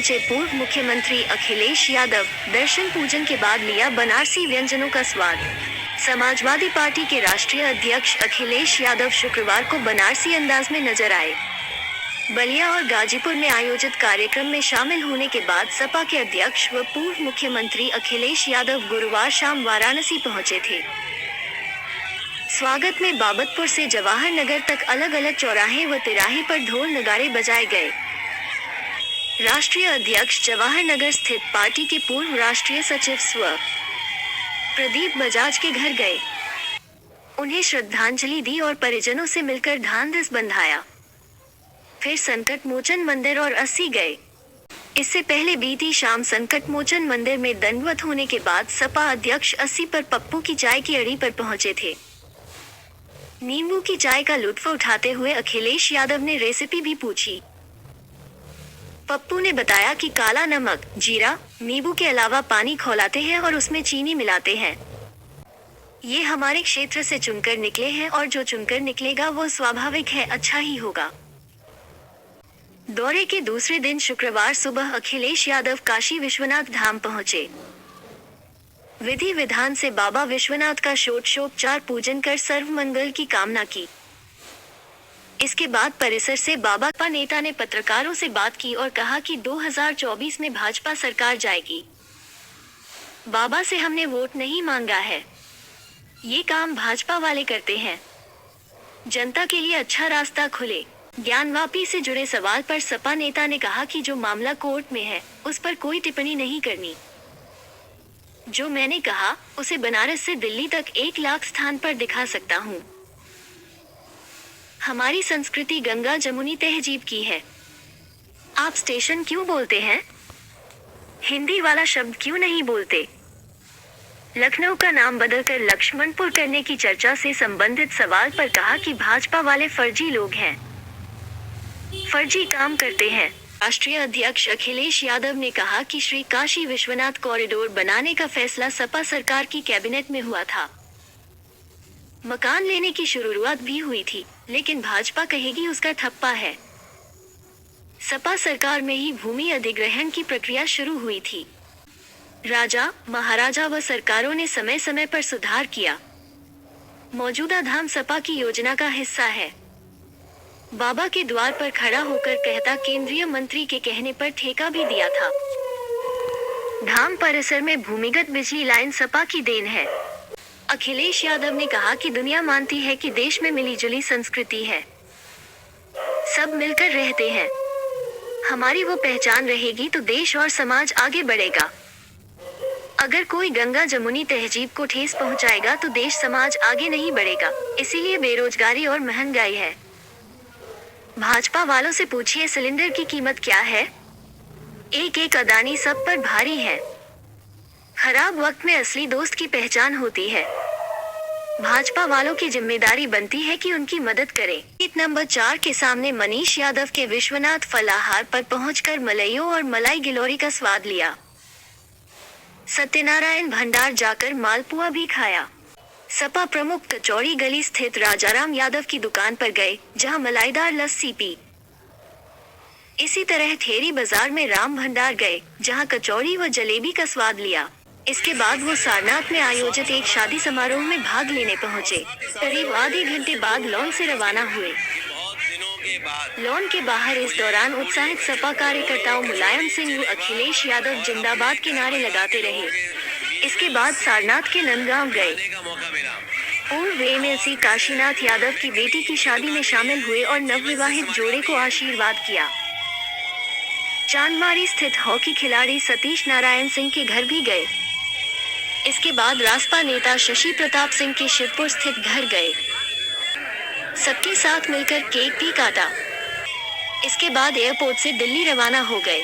पहुंचे पूर्व मुख्यमंत्री अखिलेश यादव। दर्शन पूजन के बाद लिया बनारसी व्यंजनों का स्वाद। समाजवादी पार्टी के राष्ट्रीय अध्यक्ष अखिलेश यादव शुक्रवार को बनारसी अंदाज में नजर आए। बलिया और गाजीपुर में आयोजित कार्यक्रम में शामिल होने के बाद सपा के अध्यक्ष व पूर्व मुख्यमंत्री अखिलेश यादव गुरुवार शाम वाराणसी पहुंचे थे। स्वागत में बाबतपुर से जवाहर नगर तक अलग अलग चौराहे व तिराहे पर ढोल नगाड़े बजाए गए। राष्ट्रीय अध्यक्ष जवाहर नगर स्थित पार्टी के पूर्व राष्ट्रीय सचिव स्व प्रदीप बजाज के घर गए, उन्हें श्रद्धांजलि दी और परिजनों से मिलकर ढांढस बंधाया। फिर संकट मोचन मंदिर और अस्सी गए। इससे पहले बीती शाम संकट मोचन मंदिर में दंडवत होने के बाद सपा अध्यक्ष अस्सी पर पप्पू की चाय की अड़ी पर पहुंचे थे। नींबू की चाय का लुत्फ उठाते हुए अखिलेश यादव ने रेसिपी भी पूछी। पप्पू ने बताया कि काला नमक, जीरा, नींबू के अलावा पानी खौलाते हैं और उसमें चीनी मिलाते हैं। ये हमारे क्षेत्र से चुनकर निकले हैं और जो चुनकर निकलेगा वो स्वाभाविक है अच्छा ही होगा। दौरे के दूसरे दिन शुक्रवार सुबह अखिलेश यादव काशी विश्वनाथ धाम पहुंचे। विधि विधान से बाबा विश्वनाथ का षोडशोपचार पूजन कर सर्व मंगल की कामना की। इसके बाद परिसर से बाबा नेता ने पत्रकारों से बात की और कहा कि 2024 में भाजपा सरकार जाएगी। बाबा से हमने वोट नहीं मांगा है, ये काम भाजपा वाले करते हैं। जनता के लिए अच्छा रास्ता खुले। ज्ञानवापी से जुड़े सवाल पर सपा नेता ने कहा कि जो मामला कोर्ट में है उस पर कोई टिप्पणी नहीं करनी। जो मैंने कहा उसे बनारस से दिल्ली तक 1 लाख स्थान पर दिखा सकता हूँ। हमारी संस्कृति गंगा जमुनी तहजीब की है। आप स्टेशन क्यों बोलते हैं? हिंदी वाला शब्द क्यों नहीं बोलते? लखनऊ का नाम बदलकर लक्ष्मणपुर करने की चर्चा से संबंधित सवाल पर कहा कि भाजपा वाले फर्जी लोग हैं, फर्जी काम करते हैं। राष्ट्रीय अध्यक्ष अखिलेश यादव ने कहा कि श्री काशी विश्वनाथ कॉरिडोर बनाने का फैसला सपा सरकार की कैबिनेट में हुआ था। मकान लेने की शुरुआत भी हुई थी, लेकिन भाजपा कहेगी उसका ठप्पा है। सपा सरकार में ही भूमि अधिग्रहण की प्रक्रिया शुरू हुई थी। राजा, महाराजा व सरकारों ने समय समय पर सुधार किया। मौजूदा धाम सपा की योजना का हिस्सा है। बाबा के द्वार पर खड़ा होकर कहता केंद्रीय मंत्री के कहने पर ठेका भी दिया था। धाम परिसर में भूमिगत बिजली लाइन सपा की देन है। अखिलेश यादव ने कहा कि दुनिया मानती है कि देश में मिलीजुली संस्कृति है, सब मिलकर रहते हैं। हमारी वो पहचान रहेगी तो देश और समाज आगे बढ़ेगा। अगर कोई गंगा जमुनी तहजीब को ठेस पहुंचाएगा तो देश समाज आगे नहीं बढ़ेगा। इसीलिए बेरोजगारी और महंगाई है। भाजपा वालों से पूछिए सिलेंडर की कीमत क्या है? एक एक अदानी सब पर भारी है। खराब वक्त में असली दोस्त की पहचान होती है। भाजपा वालों की जिम्मेदारी बनती है कि उनकी मदद करें। सीट नंबर 4 के सामने मनीष यादव के विश्वनाथ फलाहार पर पहुंचकर मलइयों और मलाई गिलोरी का स्वाद लिया। सत्यनारायण भंडार जाकर मालपुआ भी खाया। सपा प्रमुख कचौड़ी गली स्थित राजाराम यादव की दुकान पर गए, जहां मलाईदार लस्सी पी। इसी तरह ठेरी बाजार में राम भंडार गए, जहां कचौड़ी व जलेबी का स्वाद लिया। इसके बाद वो सारनाथ में आयोजित एक शादी समारोह में भाग लेने पहुंचे। करीब आधे घंटे बाद लॉन से रवाना हुए। लॉन के बाहर इस दौरान उत्साहित सपा कार्यकर्ताओं मुलायम सिंह व अखिलेश यादव जिंदाबाद के नारे लगाते रहे। इसके बाद सारनाथ के नंदगांव गए। पूर्व एमएलसी काशीनाथ यादव की बेटी की शादी में शामिल हुए और नवविवाहित जोड़े को आशीर्वाद किया। चांदमारी स्थित हॉकी खिलाड़ी सतीश नारायण सिंह के घर भी गए। इसके बाद रासपा नेता शशि प्रताप सिंह के शिवपुर स्थित घर गए। सबके साथ मिलकर केक भी काटा। इसके बाद एयरपोर्ट से दिल्ली रवाना हो गए।